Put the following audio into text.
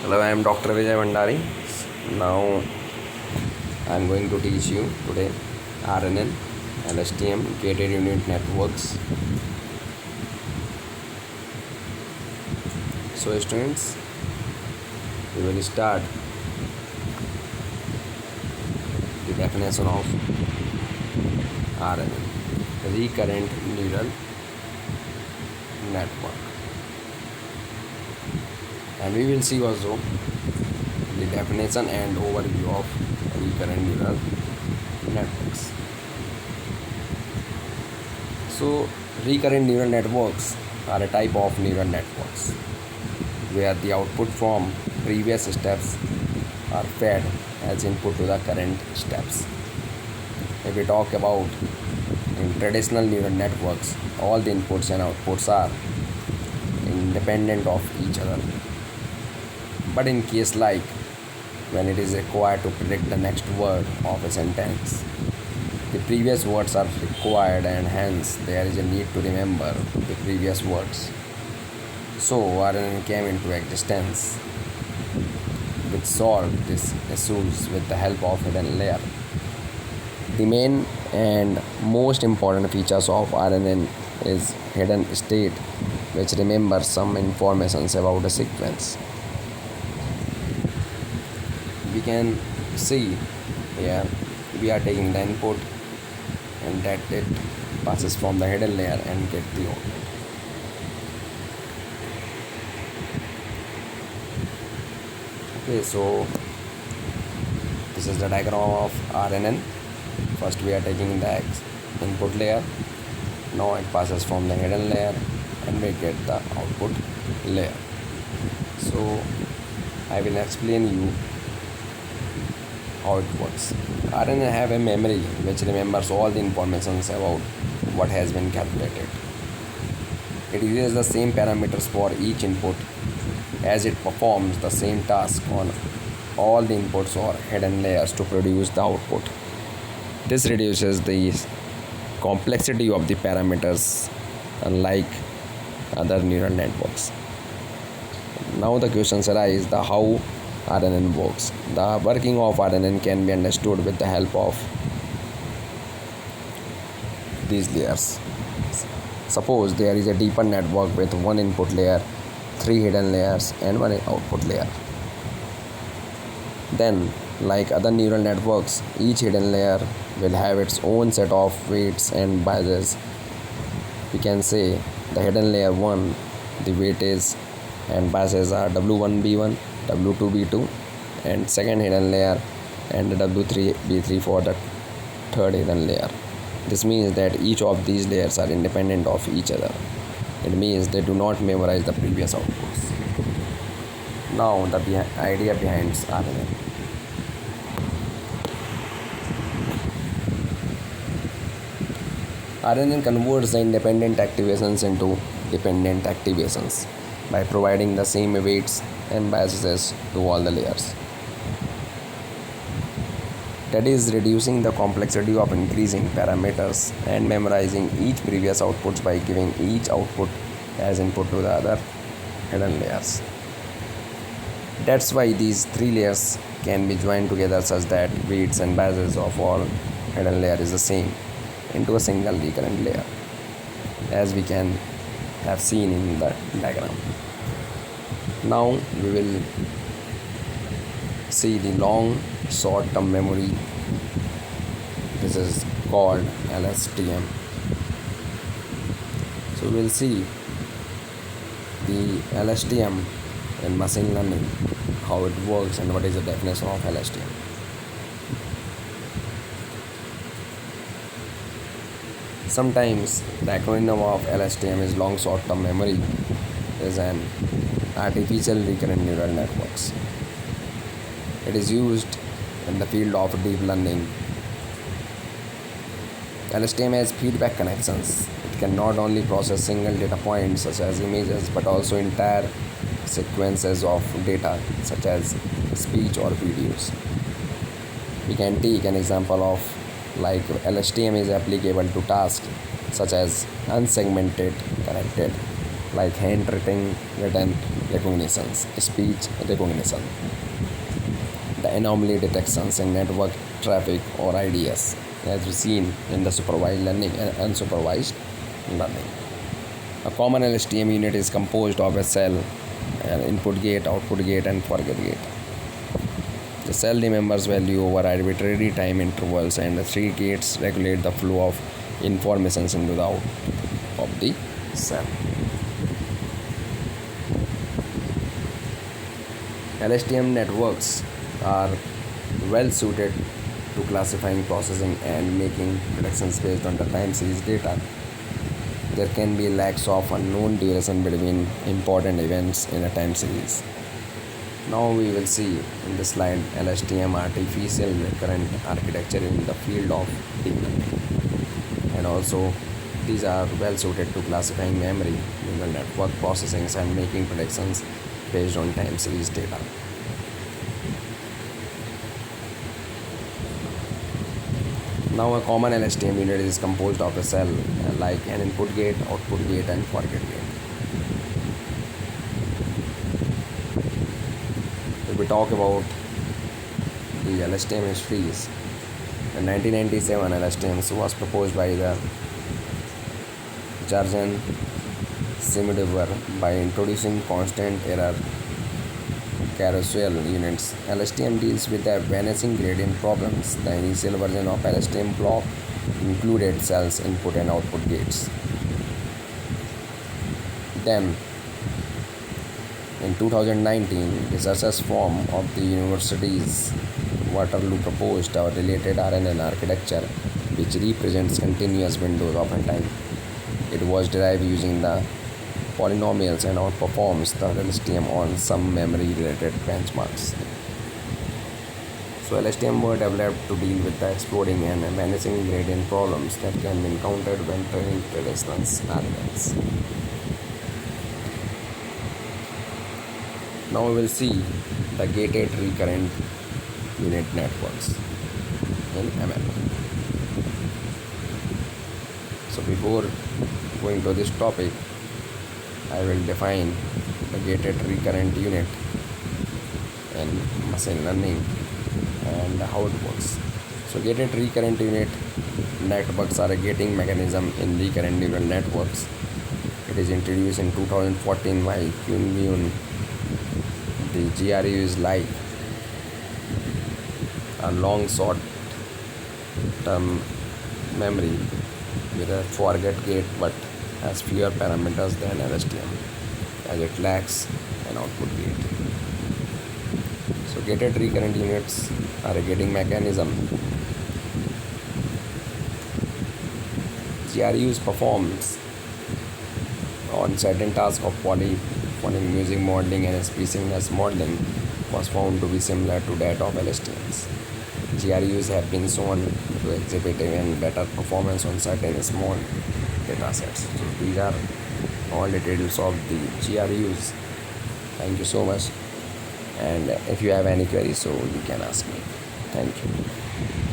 Hello, I am Dr. Vijay Vandari. Now I am going to teach you today RNN LSTM gated unit networks. So students, we will start the definition of RNN, recurrent neural network, and we will see also the definition and overview of recurrent neural networks. So recurrent neural networks are a type of neural networks where the output from previous steps are fed as input to the current steps. If we talk about in traditional neural networks, all the inputs and outputs are independent of each other. But in case like when it is required to predict the next word of a sentence, the previous words are required and hence there is a need to remember the previous words. So RNN came into existence which solved these issues with the help of hidden layer. The main and most important features of RNN is hidden state, which remembers some informations about a sequence. We can see here we are taking the input and that it passes from the hidden layer and get the output. Okay, so this is the diagram of RNN. First we are taking the input layer. Now it passes from the hidden layer and we get the output layer. So I will explain you how it works. RNN have a memory which remembers all the information about what has been calculated. It uses the same parameters for each input as it performs the same task on all the inputs or hidden layers to produce the output. This reduces the complexity of the parameters unlike other neural networks. Now the questions arise the how RNN works. The working of RNN can be understood with the help of these layers. Suppose there is a deeper network with one input layer, 3 hidden layers and 1 output layer. Then, like other neural networks, each hidden layer will have its own set of weights and biases. We can say the hidden layer 1, the weightage and biases are W1B1, W2B2 and second hidden layer and W3B3 for the third hidden layer. This means that each of these layers are independent of each other. It means they do not memorize the previous outputs. Now the idea behind RNN. RNN converts the independent activations into dependent activations by providing the same weights and biases to all the layers. That is reducing the complexity of increasing parameters and memorizing each previous outputs by giving each output as input to the other hidden layers. That's why these 3 layers can be joined together such that weights and biases of all hidden layer is the same into a single recurrent layer, as we can have seen in the diagram. Now we will see the long short-term memory. This is called LSTM. So we will see the LSTM in machine learning, how it works and what is the definition of LSTM. Sometimes the acronym of LSTM is long short-term memory is an artificial recurrent neural networks. It is used in the field of deep learning. LSTM has feedback connections. It can not only process single data points such as images but also entire sequences of data such as speech or videos. We can take an example of like LSTM is applicable to tasks such as unsegmented, connected, like handwritten written recognitions, speech recognition, the anomaly detections in network traffic or IDS, as we seen in the supervised learning and unsupervised learning. A common LSTM unit is composed of a cell, an input gate, output gate, and forget gate. The cell remembers value over arbitrary time intervals, and the three gates regulate the flow of information into the output of the cell. LSTM networks are well suited to classifying, processing, and making predictions based on the time series data. There can be lakhs of unknown duration between important events in a time series. Now we will see in this slide LSTM artificial recurrent architecture in the field of deep learning, and also these are well suited to classifying memory, neural network processing, and making predictions based on time series data. Now a common LSTM unit is composed of a cell like an input gate, output gate, and forget gate. If we talk about the LSTM histories, in 1997 LSTM was proposed by the Jarjan Simidover by introducing constant error carousel units. LSTM deals with the vanishing gradient problems. The initial version of LSTM block included cells, input and output gates. Then, in 2019, researchers from of the universities Waterloo proposed a related RNN architecture which represents continuous windows of time. It was derived using the polynomials and outperforms the LSTM on some memory-related benchmarks. So LSTM were developed to deal with the exploding and vanishing gradient problems that can be encountered when training traditional RNNs. Now we will see the gated recurrent unit networks in ML. So before going to this topic, I will define the gated recurrent unit in machine learning and how it works. So gated recurrent unit networks are a gating mechanism in recurrent neural networks. It is introduced in 2014 by Kyun. The GRU is like a long short term memory with a forget gate but has fewer parameters than LSTM, as it lacks an output gate. So gated recurrent units are a gating mechanism. GRUs performs on certain tasks of polyphonic music modeling and species modeling was found to be similar to that of LSTMs. GRUs have been shown to exhibit even better performance on certain small data sets. So these are all details of the GRUs. Thank you so much, and if you have any queries, so you can ask me. Thank you.